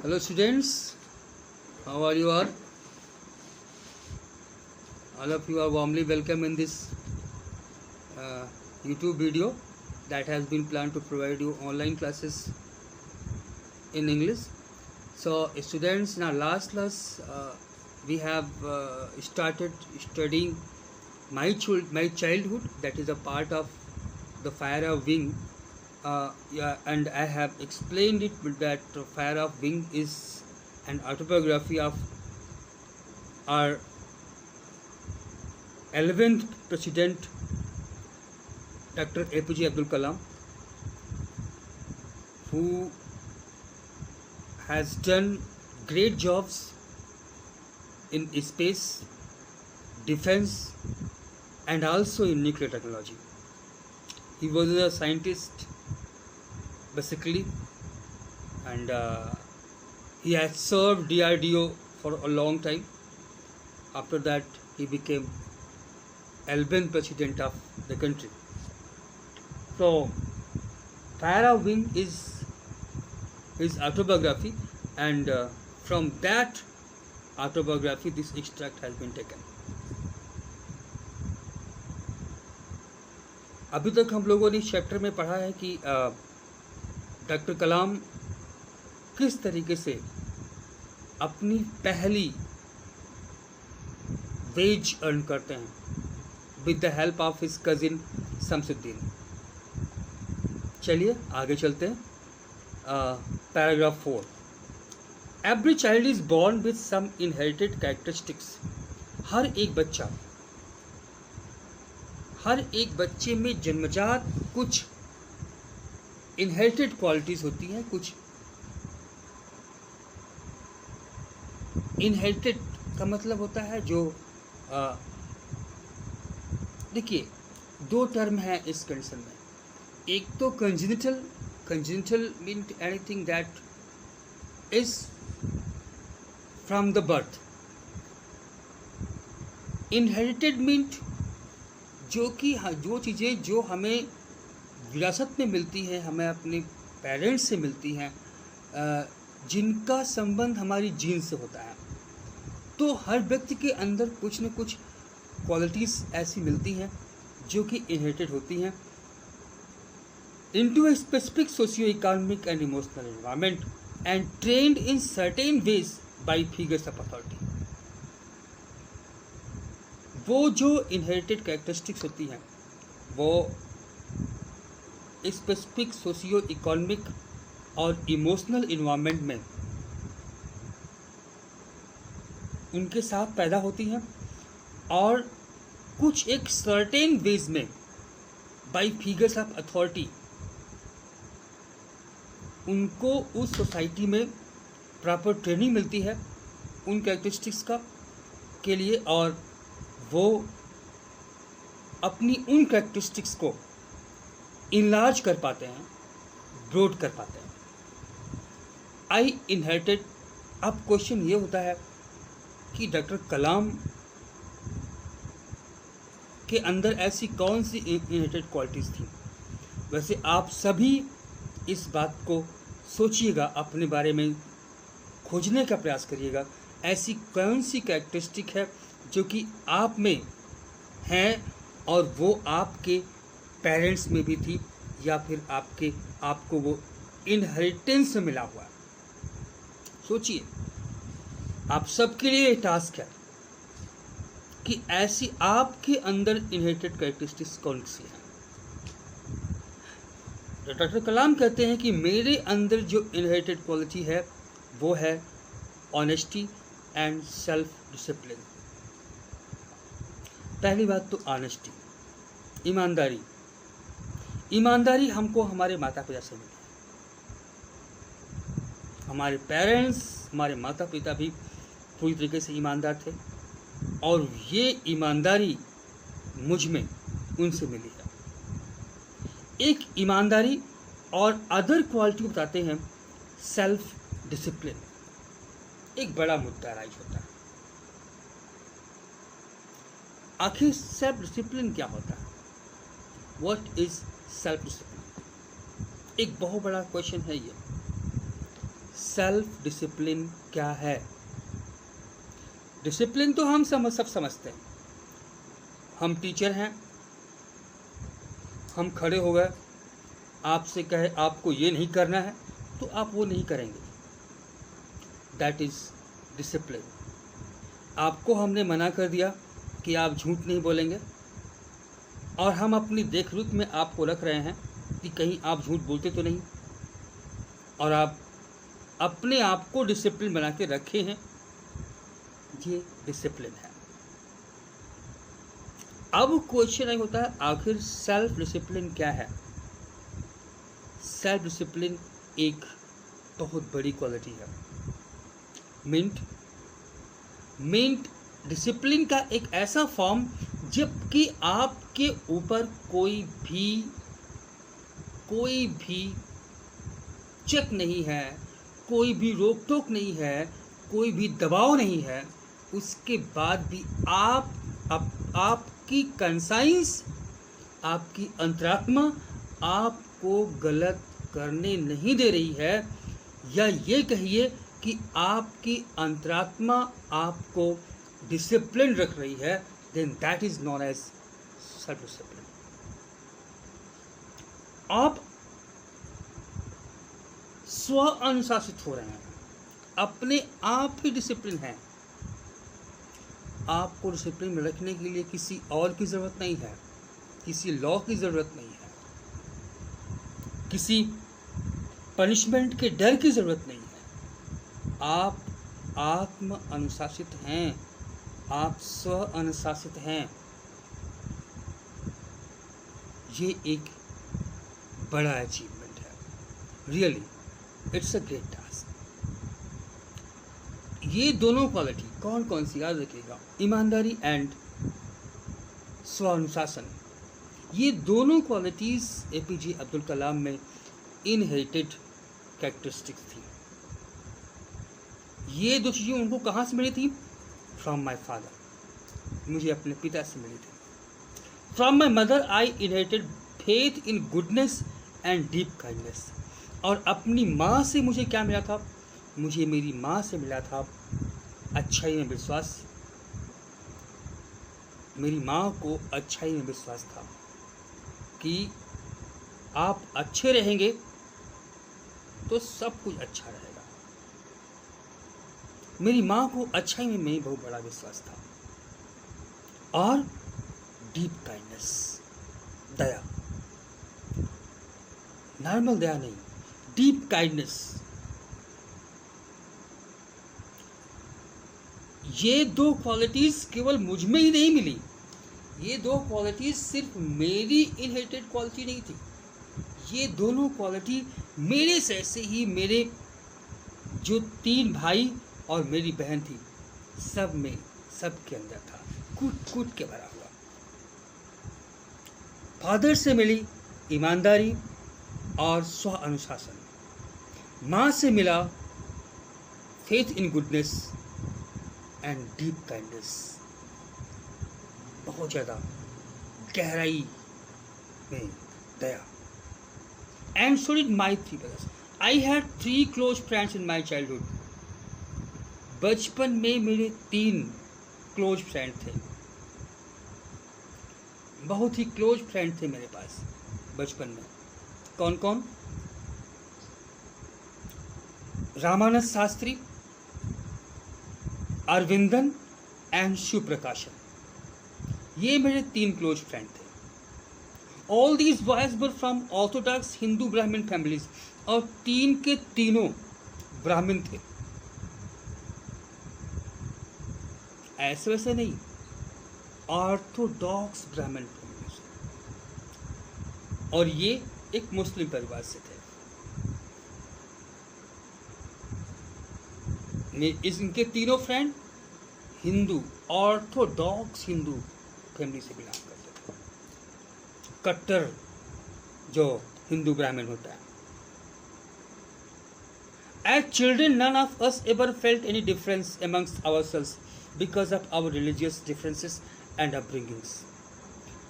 Hello students, how are you all? All of you are warmly welcome in this YouTube video that has been planned to provide you online classes in English. So students, in our last class we have started studying my childhood, that is a part of the Fire of Wing. And I have explained it that Fire of Wing is an autobiography of our 11th President Dr. APJ Abdul Kalam, who has done great jobs in space, defense, and also in nuclear technology. He was a scientist basically, and he has served DRDO for a long time. After that, he became 11th president of the country. So, Fire of Wing is his autobiography, and from that autobiography this extract has been taken. अभी तक हम लोगों ने इस chapter में पढ़ा है कि डॉक्टर कलाम किस तरीके से अपनी पहली वेज अर्न करते हैं with the help of his cousin Shamsuddin. चलिए आगे चलते हैं. Paragraph 4. Every child is born with some inherited characteristics. हर एक बच्चे में जन्मजात कुछ इनहेरिटेड क्वालिटीज होती हैं. कुछ इनहेरिटेड का मतलब होता है जो देखिए दो टर्म है इस कंडीशन में. एक तो congenital mean anything that is from the birth. Inherited mean जो चीज़ें जो हमें विरासत में मिलती हैं, हमें अपने पेरेंट्स से मिलती हैं, जिनका संबंध हमारी जीन से होता है. तो हर व्यक्ति के अंदर कुछ न कुछ क्वालिटीज़ ऐसी मिलती हैं जो कि इनहेरिटेड होती हैं into a specific socio-economic and emotional environment and trained in certain ways by figures of authority. वो जो इनहेरिटेड कैरेक्टरिस्टिक्स होती हैं वो स्पेसिफिक सोशियो इकोनॉमिक और इमोशनल इन्वायरमेंट में उनके साथ पैदा होती हैं और कुछ एक सर्टेन वेज में बाय फिगर्स ऑफ अथॉरिटी उनको उस सोसाइटी में प्रॉपर ट्रेनिंग मिलती है उन कैरेक्टरिस्टिक्स के लिए, और वो अपनी उन कैरेक्टरिस्टिक्स को इनलार्ज कर पाते हैं, ब्रॉड कर पाते हैं. आई इनहेरिटेड. अब क्वेश्चन ये होता है कि डॉक्टर कलाम के अंदर ऐसी कौन सी इनहेरिटेड क्वालिटीज़ थी. वैसे आप सभी इस बात को सोचिएगा, अपने बारे में खोजने का प्रयास करिएगा. ऐसी कौन सी कैरेक्टरिस्टिक है जो कि आप में है और वो आपके पेरेंट्स में भी थी या फिर आपको वो इनहेरिटेंस में मिला हुआ है. सोचिए, आप सबके लिए ये टास्क है कि ऐसी आपके अंदर इनहेरिटेड कैरेक्टरिस्टिक्स कौन सी हैं. डॉक्टर कलाम कहते हैं कि मेरे अंदर जो इनहेरिटेड क्वालिटी है वो है ऑनेस्टी एंड सेल्फ डिसिप्लिन. पहली बात तो ऑनेस्टी, ईमानदारी हमको हमारे माता पिता से मिली है. हमारे पेरेंट्स, हमारे माता पिता भी पूरी तरीके से ईमानदार थे और ये ईमानदारी मुझ में उनसे मिली है. एक ईमानदारी और अदर क्वालिटी बताते हैं सेल्फ डिसिप्लिन. एक बड़ा मुद्दा राइज होता है, आखिर सेल्फ डिसिप्लिन क्या होता है. What is self discipline? एक बहुत बड़ा क्वेश्चन है ये. सेल्फ डिसिप्लिन क्या है। डिसिप्लिन तो हम सब समझते हैं। हम टीचर हैं, हम खड़े हो गए, आपसे कहे आपको ये नहीं करना है तो आप वो नहीं करेंगे, दैट इज़ डिसिप्लिन। आपको हमने मना कर दिया कि आप झूठ नहीं बोलेंगे, और हम अपनी देख रेख में आपको रख रहे हैं कि कहीं आप झूठ बोलते तो नहीं, और आप अपने आप को डिसिप्लिन बना के रखे हैं, ये डिसिप्लिन है। अब क्वेश्चन ये होता है, आखिर सेल्फ डिसिप्लिन क्या है। सेल्फ डिसिप्लिन एक बहुत बड़ी क्वालिटी है। मिंट डिसिप्लिन का एक ऐसा फॉर्म जबकि आपके ऊपर कोई भी चेक नहीं है, कोई भी रोक टोक नहीं है, कोई भी दबाव नहीं है, उसके बाद भी आपकी कंसाइंस, आपकी अंतरात्मा आपको गलत करने नहीं दे रही है, या ये कहिए कि आपकी अंतरात्मा आपको डिसिप्लिन रख रही है, then that is known as self discipline. आप स्व अनुशासित हो रहे हैं, अपने आप ही डिसिप्लिन है। आपको डिसिप्लिन में रखने के लिए किसी और की ज़रूरत नहीं है, किसी लॉ की ज़रूरत नहीं है, किसी पनिशमेंट के डर की ज़रूरत नहीं है। आप आत्म अनुशासित हैं, आप स्व अनुशासित हैं। ये एक बड़ा अचीवमेंट है, really it's a great task. ये दोनों क्वालिटी कौन कौन सी, याद रखिएगा, ईमानदारी एंड स्व अनुशासन, ये दोनों क्वालिटीज़ एपीजे अब्दुल कलाम में इनहेरिटेड कैरेक्टरिस्टिक्स थी। ये दो चीज़ें उनको कहाँ से मिली थी? फ्रॉम माई फादर, मुझे अपने पिता से मिली थी। From my mother I inherited faith in goodness and deep kindness. और अपनी माँ से मुझे क्या मिला था? मुझे मेरी माँ से मिला था अच्छाई में विश्वास। मेरी माँ को अच्छाई में विश्वास था कि आप अच्छे रहेंगे तो सब कुछ अच्छा रहेगा। मेरी माँ को अच्छाई में मैं बहुत बड़ा विश्वास था। और डीप काइंडनेस, दया, नॉर्मल दया नहीं, डीप काइंडनेस। ये दो क्वालिटीज़ केवल मुझ में ही नहीं मिली, ये दो क्वालिटीज़ सिर्फ मेरी इनहेरिटेड क्वालिटी नहीं थी, ये दोनों क्वालिटी मेरे से ही मेरे जो 3 भाई और मेरी बहन थी, सब में, सब के अंदर था, कूट कूट के भरा हुआ। फादर से मिली ईमानदारी और स्व अनुशासन, माँ से मिला faith in goodness and deep kindness, बहुत ज़्यादा गहराई में दया। And so did my 3 brothers। I had 3 close friends in my childhood. बचपन में मेरे 3 क्लोज फ्रेंड थे, बहुत ही क्लोज फ्रेंड थे मेरे पास बचपन में। कौन कौन? रामानंद शास्त्री, अरविंदन एंड शिव प्रकाशन, ये मेरे 3 क्लोज फ्रेंड थे। All these boys were from Orthodox Hindu ब्राह्मण फैमिलीज, और 3 के तीनों ब्राह्मण थे। ऐसे वैसे नहीं, ऑर्थोडॉक्स ब्राह्मण फैमिलीज, और ये एक मुस्लिम परिवार से थे। इनके तीनों friend Hindu, Orthodox Hindu family से बिलोंग करते थे, कट्टर जो हिंदू ब्राह्मण होता है। As children, none of us ever felt any difference amongst ourselves because of our religious differences and upbringings।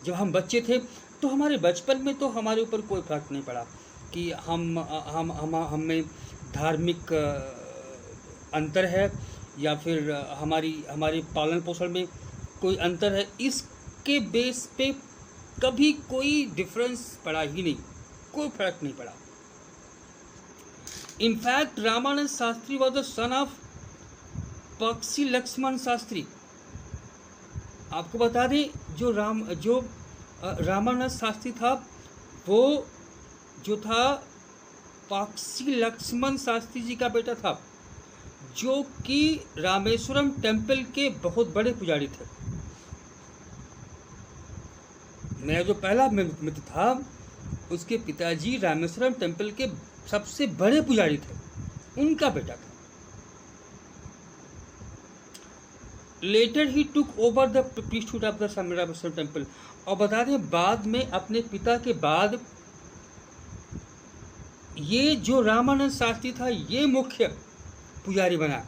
जब हम बच्चे थे तो हमारे बचपन में तो हमारे ऊपर कोई फर्क नहीं पड़ा कि हम में धार्मिक अंतर है या फिर हमारे पालन पोषण में कोई अंतर है, इसके बेस पे कभी कोई डिफरेंस पड़ा ही नहीं, कोई फर्क नहीं पड़ा। In fact Ramanand Shastri was the son of पक्षी लक्ष्मण शास्त्री। आपको बता दें, जो रामानंद शास्त्री था वो जो था पक्षी लक्ष्मण शास्त्री जी का बेटा था, जो कि रामेश्वरम टेम्पल के बहुत बड़े पुजारी थे। मेरा जो पहला मित्र था उसके पिताजी रामेश्वरम टेम्पल के सबसे बड़े पुजारी थे, उनका बेटा था। लेटर ही took over the priesthood of the Rameswaram temple. और बता दें, बाद में अपने पिता के बाद ये जो रामानंद शास्त्री था ये मुख्य पुजारी बना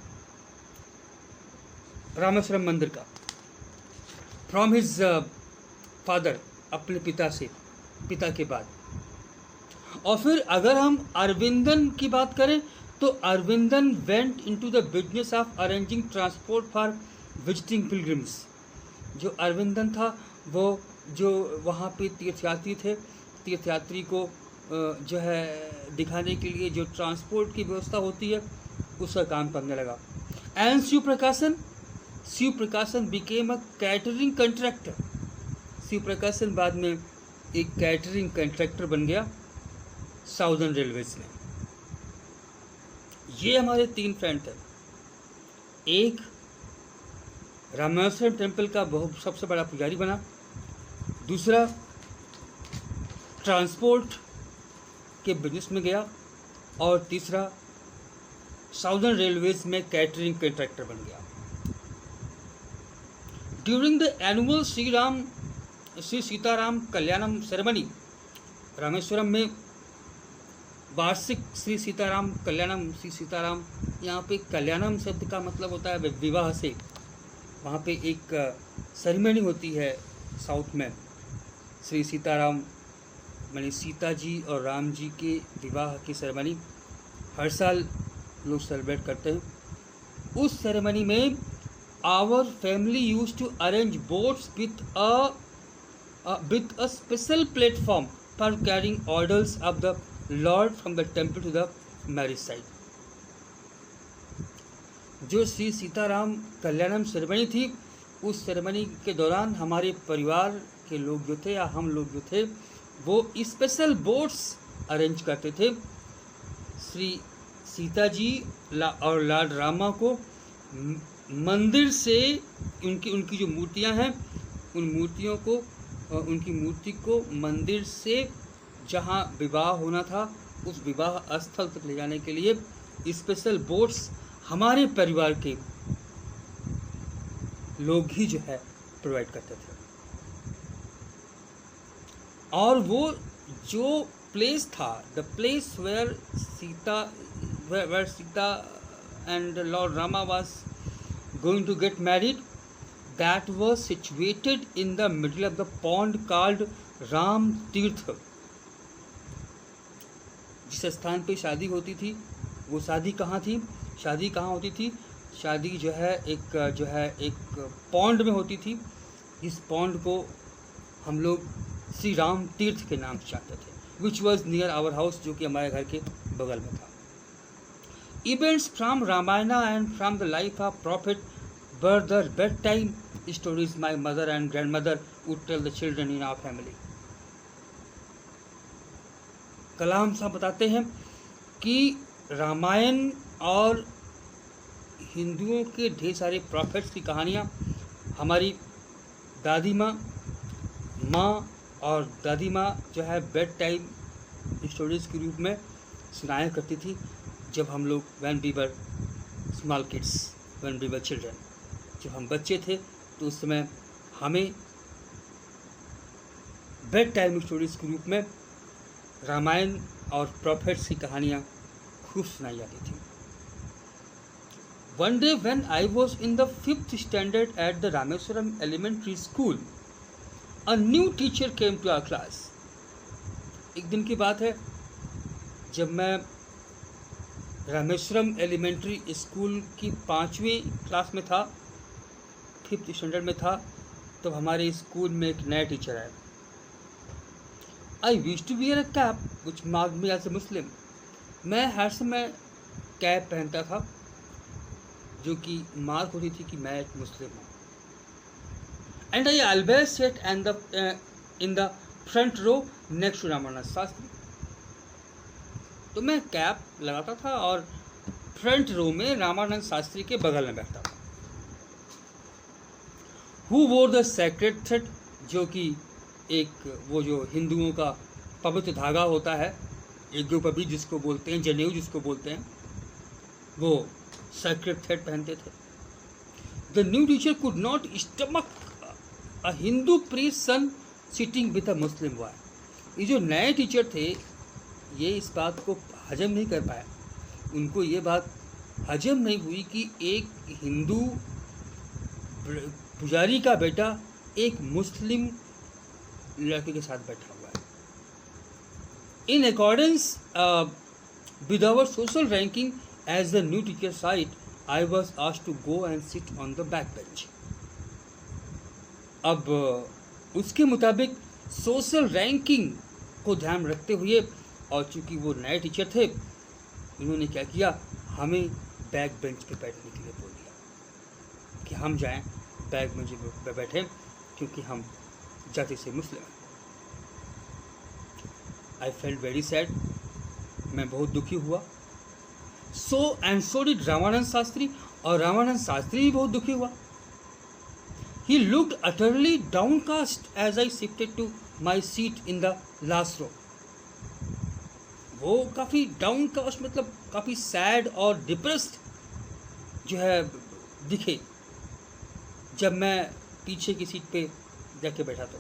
रामेश्वरम मंदिर का, फ्रॉम हिज फादर, अपने पिता के बाद। और फिर अगर हम अरविंदन की बात करें तो Aravindan went into the business of arranging transport for visiting pilgrims. जो अरविंदन था वो जो वहाँ पे तीर्थयात्री थे, तीर्थयात्री को जो है दिखाने के लिए जो ट्रांसपोर्ट की व्यवस्था होती है उसका काम करने लगा। And Shiv Prakashan became a catering contractor. Shiv Prakashan बाद में एक कैटरिंग कंट्रैक्टर बन गया साउदर्न रेलवेज में। ये हमारे 3 फ्रेंड थे। एक रामेश्वरम टेम्पल का सबसे बड़ा पुजारी बना, दूसरा ट्रांसपोर्ट के बिजनेस में गया, और तीसरा साउदर्न रेलवेज में कैटरिंग कंट्रैक्टर बन गया। During the annual Shri Sitarama Kalyanam ceremony, Rameswaram में वार्षिक श्री सीताराम कल्याणम, श्री सीताराम, यहाँ पे कल्याणम शब्द का मतलब होता है विवाह से। वहाँ पे एक सेरेमनी होती है साउथ में, श्री सीताराम माने सीता जी और राम जी के विवाह की सेरेमनी हर साल लोग सेलिब्रेट करते हैं। उस सेरेमनी में our family used to arrange boats with a special platform for carrying orders of the lord from the temple to the marriage site. जो श्री सीताराम कल्याणम सेरेमनी थी, उस सेरेमनी के दौरान हमारे परिवार के लोग जो थे या हम लोग जो थे वो स्पेशल बोट्स अरेंज करते थे। श्री सीता जी और लॉर्ड रामा को मंदिर से उनकी जो मूर्तियां हैं उन मूर्तियों को, उनकी मूर्ति को मंदिर से जहां विवाह होना था उस विवाह स्थल तक ले जाने के लिए स्पेशल बोट्स हमारे परिवार के लोग ही जो है प्रोवाइड करते थे। और वो जो प्लेस था, the place where Sita and lord Rama was going to get married, that was situated in the middle of the pond called Ram Tirth. जिस स्थान पे शादी होती थी वो शादी कहाँ थी, शादी कहाँ होती थी, शादी जो है एक पॉन्ड में होती थी। इस पॉन्ड को हम लोग श्री राम तीर्थ के नाम से जानते थे, which was near our house, जो कि हमारे घर के बगल में था। Events from Ramayana and from the life of prophet were the bedtime stories my mother and grandmother would tell the children in our family. Kalam साहब बताते हैं कि रामायण और हिंदुओं के ढेर सारे प्रॉफिट्स की कहानियाँ हमारी दादी माँ और दादी माँ जो है बेड टाइम स्टोरीज़ के रूप में सुनाया करती थी जब हम लोग when we were small kids, when we were children. जब हम बच्चे थे तो उस समय हमें बेड टाइम स्टोरीज़ के रूप में रामायण और प्रॉफिट्स की कहानियाँ खूब सुनाई जाती थी। One day when I was in the 5th standard at the Rameswaram Elementary School, a new teacher came to our class. एक दिन की बात है जब मैं रामेश्वरम एलिमेंट्री स्कूल की 5वीं क्लास में था, 5th स्टैंडर्ड में था, तब हमारे स्कूल में एक नया टीचर आया। I used to wear a cap which marked me as a Muslim. मैं हर समय कैप पहनता था जो कि मार्क होती थी कि मैं एक मुस्लिम हूँ। And I always sat and in the front row next to Ramanand Shastri. तो मैं कैप लगाता था और फ्रंट रो में रामानंद शास्त्री के बगल में बैठता था। हु वोर द सेक्रेड थ्रेड, जो कि एक वो जो हिंदुओं का पवित्र धागा होता है, एक पवित्र जिसको बोलते हैं, जनेऊ जिसको बोलते हैं, वो सेक्रेड थ्रेड पहनते थे। The new teacher could not stomach a Hindu priest son sitting with a Muslim boy. ये जो नए टीचर थे ये इस बात को हजम नहीं कर पाया। उनको ये बात हजम नहीं हुई कि एक हिंदू पुजारी का बेटा एक मुस्लिम लड़के के साथ बैठा हुआ है। In accordance with our social ranking as the new teacher saw it, I was asked to go and sit on the back bench. अब उसके मुताबिक सोशल रैंकिंग को ध्यान रखते हुए, और चूंकि वो नए टीचर थे, उन्होंने क्या किया, हमें बैक बेंच पे बैठने के लिए बोल दिया कि हम जाएं बैक बेंच पे बैठें, क्योंकि हम जाति से मुस्लिम हैं। आई फेल्ट वेरी सैड, मैं बहुत दुखी हुआ। सो डिड रामानंद शास्त्री, और रामानंद शास्त्री भी बहुत दुखी हुआ। He looked utterly downcast as I shifted to my seat in the last row. वो काफ़ी डाउनकास्ट मतलब काफ़ी सैड और डिप्रेस्ड जो है दिखे जब मैं पीछे की सीट पे जाके बैठा था।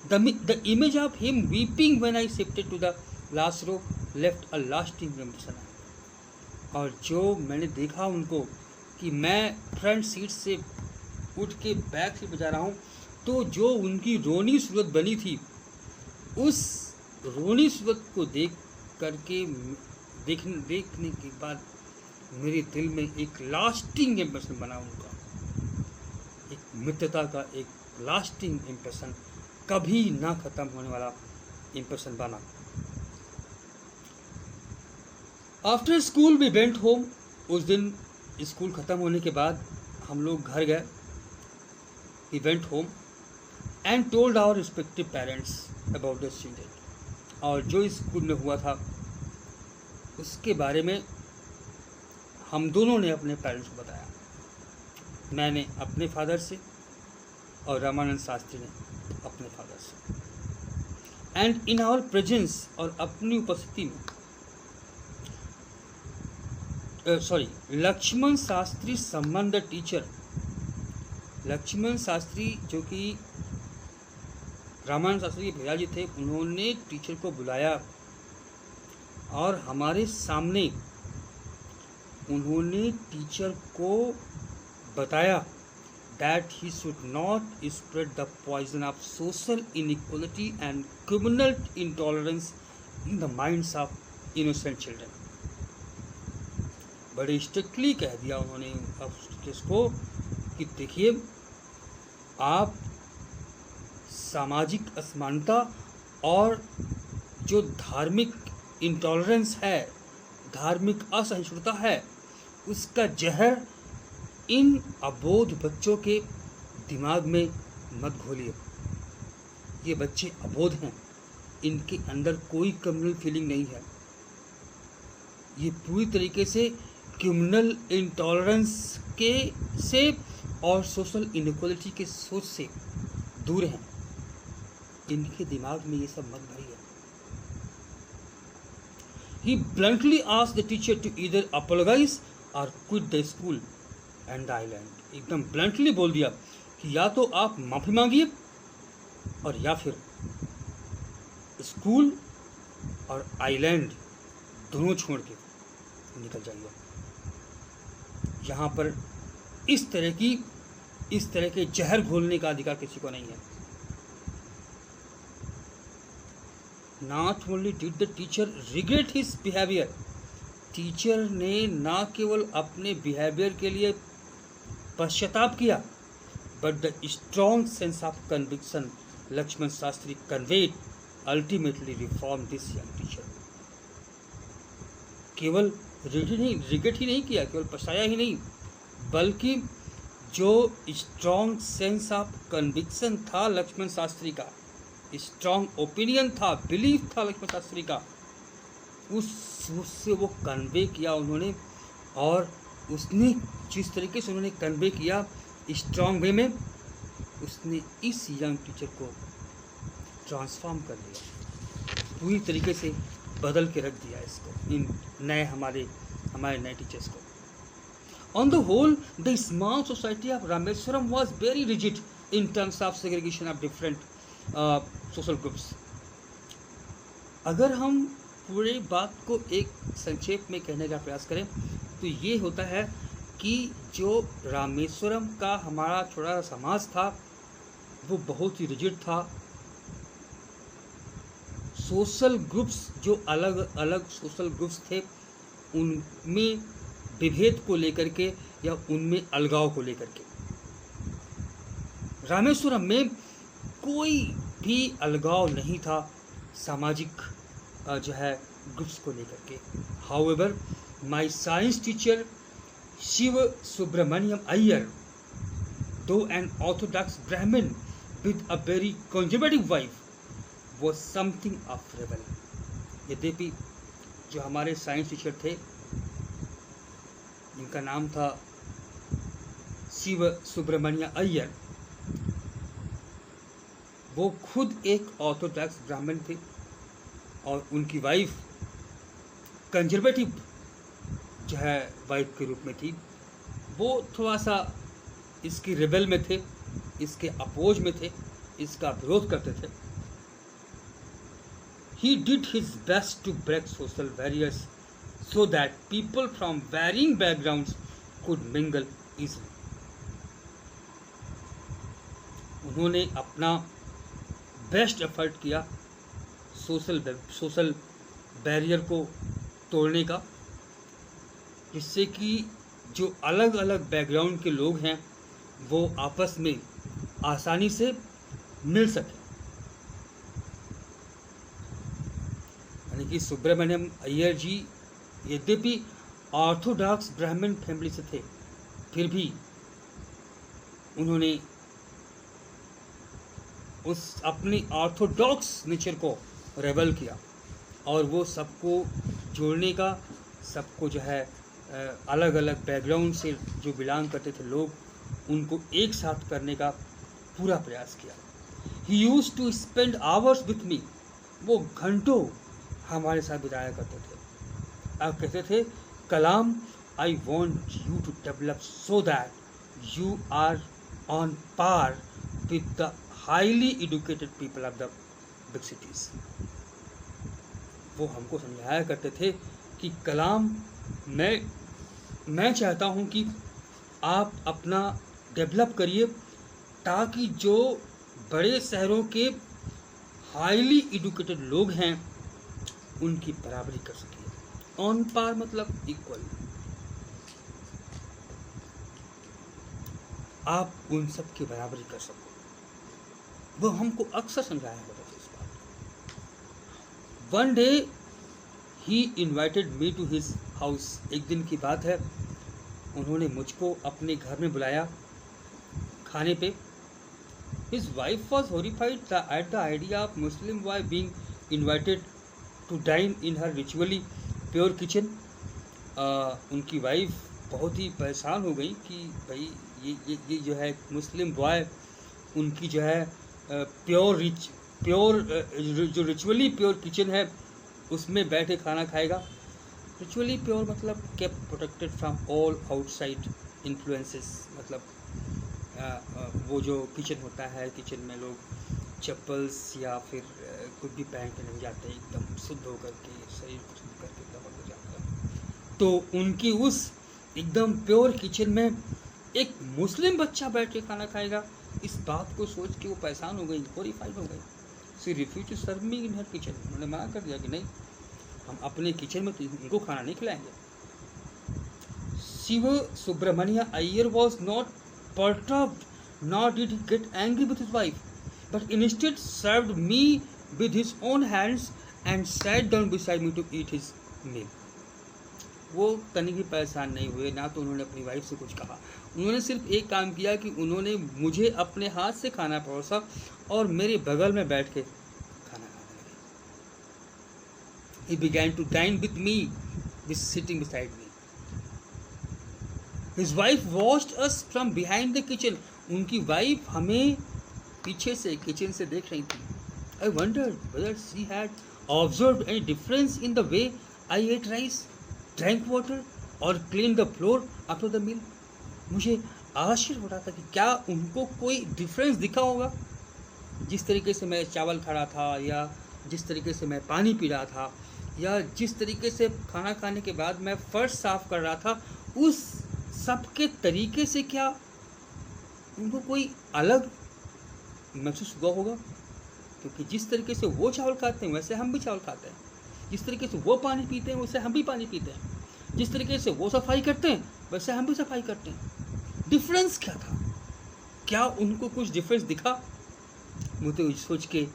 The image of him weeping when I shifted to the last row left a lasting impression. और जो मैंने देखा उनको कि मैं फ्रंट सीट से उठ के बैक से बजा रहा हूँ, तो जो उनकी रोनी सूरत बनी थी, उस रोनी सूरत को देखने के बाद मेरे दिल में एक लास्टिंग इम्प्रेशन बना। उनका एक मित्रता का एक लास्टिंग इम्प्रेशन, कभी ना ख़त्म होने वाला इम्प्रेशन बना। After school we went home. उस दिन स्कूल ख़त्म होने के बाद हम लोग घर गए। We went home and told our respective parents about the incident. और जो स्कूल में हुआ था उसके बारे में हम दोनों ने अपने पेरेंट्स को बताया। मैंने अपने फादर से और रामानंद शास्त्री ने अपने फादर से। एंड इन आवर प्रेजेंस, और अपनी उपस्थिति में, लक्ष्मण शास्त्री सम्मान द टीचर। लक्ष्मण शास्त्री जो कि रामानंद शास्त्री के भैया जी थे, उन्होंने टीचर को बुलाया और हमारे सामने उन्होंने टीचर को बताया that he should not spread the poison of social inequality and criminal intolerance in the minds of innocent children. बड़े स्ट्रिक्टली कह दिया उन्होंने किसको कि देखिए, आप सामाजिक असमानता और जो धार्मिक इंटॉलरेंस है, धार्मिक असहिष्णुता है, उसका जहर इन अबोध बच्चों के दिमाग में मत घोलिए। ये बच्चे अबोध हैं, इनके अंदर कोई क्रिमिनल फीलिंग नहीं है। ये पूरी तरीके से क्रिमिनल इंटॉलरेंस के से और सोशल इनइक्वालिटी के सोच से दूर हैं। इनके दिमाग में ये सब मत भरिए। He bluntly asked the teacher to either apologize or quit the school and the island. एकदम ब्लंटली बोल दिया कि या तो आप माफ़ी मांगिए और या फिर स्कूल और आइलैंड दोनों छोड़ के निकल जाइए। यहाँ पर इस तरह के जहर घोलने का अधिकार किसी को नहीं है। Not only did the teacher regret his behavior, teacher ने ना केवल अपने बिहेवियर के लिए पश्चाताप किया, but the strong sense of conviction Lakshman Shastri conveyed ultimately reform this young teacher. केवल रिग्रेट ही नहीं किया, केवल पछताया ही नहीं, बल्कि जो स्ट्रॉन्ग सेंस ऑफ कन्विक्शन था लक्ष्मण शास्त्री का, स्ट्रॉन्ग ओपिनियन था, बिलीफ था लक्ष्मण शास्त्री का, उससे वो कन्वे किया उन्होंने। और उसने जिस तरीके से उन्होंने कन्वे किया स्ट्रॉन्ग वे में, उसने इस यंग टीचर को ट्रांसफॉर्म कर दिया, पूरी तरीके से बदल के रख दिया इसको, इन नए हमारे नए टीचर्स को। On the whole, the small society of Rameswaram was very rigid in terms of segregation of different social groups. अगर हम पूरी बात को एक संक्षेप में कहने का प्रयास करें तो ये होता है कि जो रामेश्वरम का हमारा छोटा सा समाज था वो बहुत ही रिजिड था। सोशल ग्रुप्स, जो अलग अलग सोशल ग्रुप्स थे, उनमें विभेद को लेकर के या उनमें अलगाव को लेकर के, रामेश्वरम में कोई भी अलगाव नहीं था सामाजिक जो है ग्रुप्स को लेकर के। However my science teacher Shiva Subramaniam Iyer, though an orthodox Brahmin with a very conservative wife, was something of rebel। यद्यपि जो हमारे साइंस टीचर थे जिनका नाम था शिव सुब्रमण्य अय्यर, वो खुद एक ऑर्थोडॉक्स ब्राह्मण थे और उनकी वाइफ कंजर्वेटिव जो है वाइफ के रूप में थी। वो थोड़ा सा इसकी रिबेल में थे, इसके अपोज में थे, इसका विरोध करते थे। He did his best to break social barriers so that people from varying backgrounds could mingle easily। उन्होंने अपना बेस्ट एफर्ट किया सोशल बैरियर को तोड़ने का, जिससे कि जो अलग अलग बैकग्राउंड के लोग हैं वो आपस में आसानी से मिल सके। यानी कि सुब्रमण्यम अय्यर जी यद्यपि ऑर्थोडॉक्स ब्राह्मण फैमिली से थे, फिर भी उन्होंने उस अपनी ऑर्थोडॉक्स नेचर को रेबल किया और वो सबको जोड़ने का, सबको जो है अलग अलग बैकग्राउंड से जो बिलोंग करते थे लोग, उनको एक साथ करने का पूरा प्रयास किया। He used to spend hours with me, वो घंटों हमारे साथ बिताया करते थे। अब कहते थे, Kalam, I want you to develop so that you are on par with the highly educated people of the big cities. वो हमको समझाया करते थे कि कलाम, मैं चाहता हूँ कि आप अपना डेवलप करिए ताकि जो बड़े शहरों के हाईली एजुकेटेड लोग हैं उनकी बराबरी कर सकिए। ऑन पार मतलब इक्वल, आप उन सब की बराबरी कर सको। वो हमको अक्सर समझाया होता था इस बात को। One day he invited me to his house. एक दिन की बात है, उन्होंने मुझको अपने घर में बुलाया खाने पे। His wife was horrified at the idea of Muslim boy being invited to dine in her ritually pure kitchen. उनकी वाइफ बहुत ही परेशान हो गई कि भाई ये जो है मुस्लिम बॉय उनकी जो है प्योर जो रिचुअली प्योर किचन है उसमें बैठे खाना खाएगा। रिचुअली प्योर मतलब kept protected from all outside influences, मतलब वो जो किचन होता है, किचन में लोग चप्पल्स या फिर कुछ भी पहन के नहीं जाते, एकदम शुद्ध होकर के, शरीर को शुद्ध करके एकदम हो जाता है। तो उनकी उस एकदम प्योर किचन में एक मुस्लिम बच्चा बैठ के खाना खाएगा, इस बात को सोच के वो परेशान हो गई, हॉरिफाइड हो गई। She refuse to serve me in her kitchen. उन्होंने मना कर दिया कि नहीं, हम अपने किचन में तो उनको खाना नहीं खिलाएंगे। Shiva Subramania Iyer was not perturbed, nor did he get angry with his wife, but instead served me with his own hands and sat down beside me to eat his meal. वो तनिक भी परेशान नहीं हुए, ना तो उन्होंने अपनी वाइफ से कुछ कहा। उन्होंने सिर्फ एक काम किया कि उन्होंने मुझे अपने हाथ से खाना परोसा और मेरे बगल में बैठ के खाना खाने लगे। He began to dine with me, sitting beside me. His wife watched us from behind the kitchen. उनकी वाइफ हमें पीछे से किचन से देख रही थी. I wondered whether she had observed any difference in the way I ate rice, drank water or cleaned the floor after the meal. मुझे आश्चर्य हो रहा था कि क्या उनको कोई डिफरेंस दिखा होगा, जिस तरीके से मैं चावल खा रहा था, या जिस तरीके से मैं पानी पी रहा था, या जिस तरीके से खाना खाने के बाद मैं फर्श साफ कर रहा था, उस सब के तरीके से क्या उनको कोई अलग महसूस हुआ होगा। क्योंकि जिस तरीके से वो चावल खाते हैं वैसे हम भी चावल खाते हैं, जिस तरीके से वो पानी पीते हैं वैसे हम भी पानी पीते हैं, जिस तरीके से वो सफाई करते हैं वैसे हम भी सफाई करते हैं। डिफरेंस क्या था, क्या उनको कुछ डिफरेंस दिखा? मुझे सोच के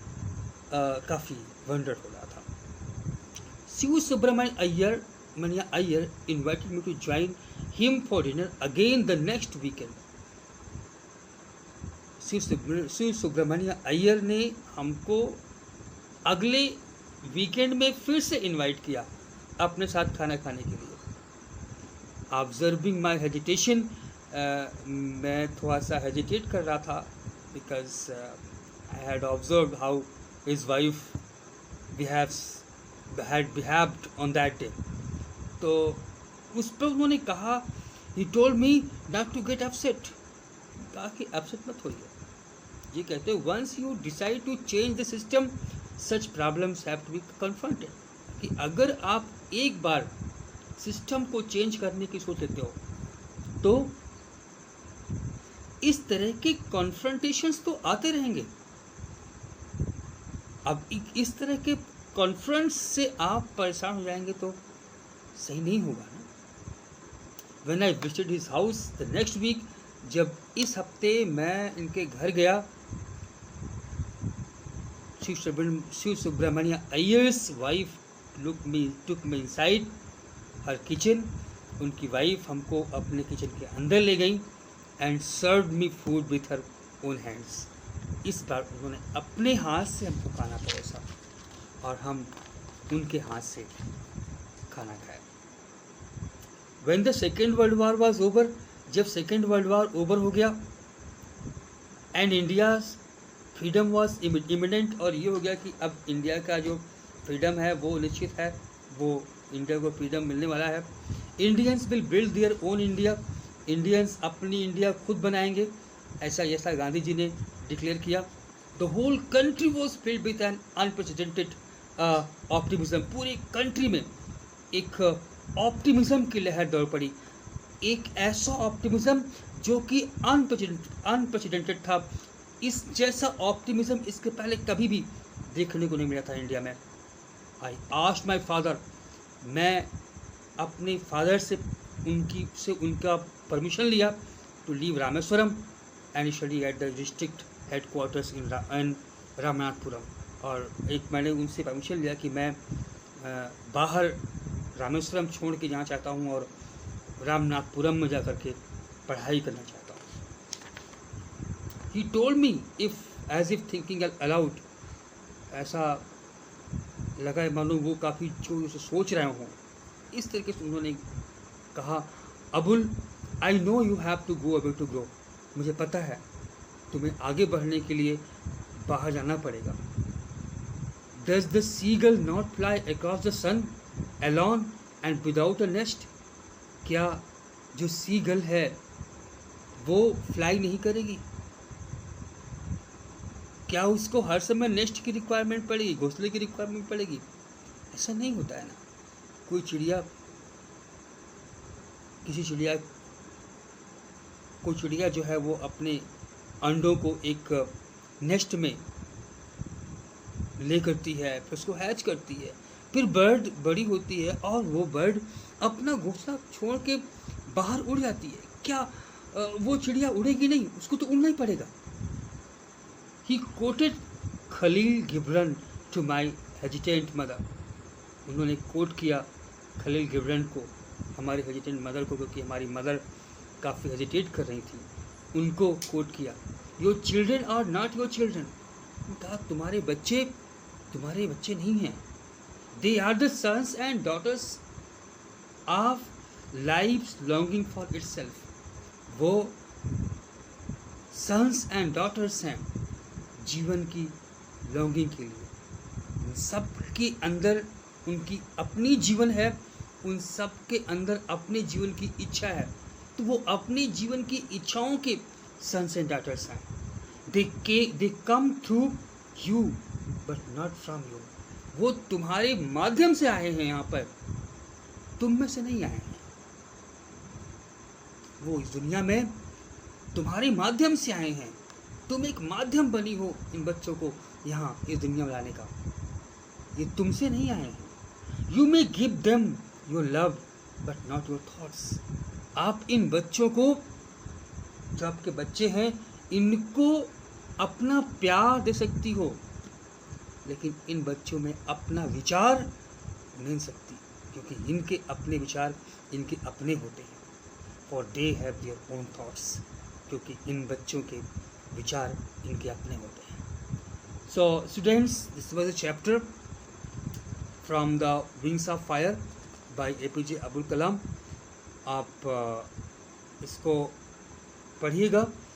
काफ़ी वंडर हो रहा था। Shiv Subramanya Iyer invited me to join him for dinner again the next weekend. Shiv Subramanya Iyer ने हमको अगले वीकेंड में फिर से इनवाइट किया अपने साथ खाना खाने के लिए। ऑब्जर्विंग माई हेजिटेशन, मैं थोड़ा सा हेजिटेट कर रहा था, because I had observe how his wife had behaved on that day. तो उस पर उन्होंने कहा, he told me not to get upset, कहा कि अपसेट मत होइए। ये कहते हैं once you decide to change the system, such problems have to be confronted, कि अगर आप एक बार सिस्टम को चेंज करने की सोच लेते हो तो इस तरह के कॉन्फ्रंटेशंस तो आते रहेंगे। अब इस तरह के कॉन्फ्रेंस से आप परेशान हो जाएंगे तो सही नहीं होगा ना। When I visited his house the next week, जब इस हफ्ते मैं इनके घर गया, Shiva Subramania Iyer's wife took me inside her kitchen. उनकी वाइफ हमको अपने किचन के अंदर ले गई and served me food with her own hands. इस बार उन्होंने अपने हाथ से हमको खाना परोसा और हम उनके हाथ से खाना खाया। When the Second World War was over, जब सेकेंड वर्ल्ड वॉर ओवर हो गया and India's freedom was imminent, और ये हो गया कि अब इंडिया का जो फ्रीडम है वो निश्चित है, वो इंडिया को फ्रीडम मिलने वाला है। Indians will build their own India, Indians अपनी इंडिया खुद बनाएंगे, ऐसा जैसा गांधी जी ने डिक्लेयर किया। The whole country was filled with an unprecedented optimism, पूरी कंट्री में एक ऑप्टिमिज्म की लहर दौड़ पड़ी, एक ऐसा ऑप्टिमिज्म जो कि अनप्रेसिडेंटेड था। इस जैसा ऑप्टिमिज्म इसके पहले कभी भी देखने को नहीं मिला था इंडिया में। आई आस्क्ड माय फादर, मैं अपने फादर से उनका परमिशन लिया to leave Rameswaram and study at the district headquarters in Ramanathapuram, और एक मैंने उनसे परमिशन लिया कि मैं बाहर रामेश्वरम छोड़ के जाना चाहता हूँ और रामनाथपुरम में जा कर के पढ़ाई करना चाहता हूँ। He told me as if thinking aloud, ऐसा लगा मानो वो काफ़ी जोर से सोच रहे हों, इस तरीके से उन्होंने कहा, Abul I know you have to go away to grow, मुझे पता है तुम्हें आगे बढ़ने के लिए बाहर जाना पड़ेगा। Does the seagull not fly across the sun alone and without a nest, क्या जो सीगल है वो फ्लाई नहीं करेगी? क्या उसको हर समय नेस्ट की रिक्वायरमेंट पड़ेगी, घोंसले की रिक्वायरमेंट पड़ेगी? ऐसा नहीं होता है ना। कोई चिड़िया जो है वो अपने अंडों को एक नेस्ट में ले करती है, फिर उसको हैच करती है, फिर बर्ड बड़ी होती है और वो बर्ड अपना घोंसला छोड़ के बाहर उड़ जाती है, क्या वो चिड़िया उड़ेगी नहीं? उसको तो उड़ना ही पड़ेगा। He quoted Khalil Gibran to my hesitant mother. उन्होंने कोट किया खलील गिब्रन को, हमारी हेजिटेंट मदर को, क्योंकि हमारी मदर काफ़ी हेजिटेट कर रही थी, उनको कोट किया। Your children are not your children. कहा तुम्हारे बच्चे नहीं हैं। They are the sons and daughters of life's longing for itself. वो सन्स एंड डॉटर्स हैं जीवन की लॉन्गिंग के लिए। उन सब के अंदर उनकी अपनी जीवन है, उन सब के अंदर अपने जीवन की इच्छा है, तो वो अपने जीवन की इच्छाओं के सन्स एंड डॉटर्स हैं। They come through you but not from you. वो तुम्हारे माध्यम से आए हैं यहाँ पर, तुम में से नहीं आए हैं। वो इस दुनिया में तुम्हारे माध्यम से आए हैं। तुम एक माध्यम बनी हो इन बच्चों को यहाँ इस दुनिया में लाने का। ये तुमसे नहीं आए हैं। You may give them your love but not your thoughts. आप इन बच्चों को, जो आपके बच्चे हैं, इनको अपना प्यार दे सकती हो, लेकिन इन बच्चों में अपना विचार नहीं सकती, क्योंकि इनके अपने विचार इनके अपने होते हैं। For they have their own thoughts. क्योंकि इन बच्चों के विचार इनके अपने होते हैं। So students, this was a chapter from the wings of fire by APJ Abdul Kalam. आप इसको पढ़िएगा।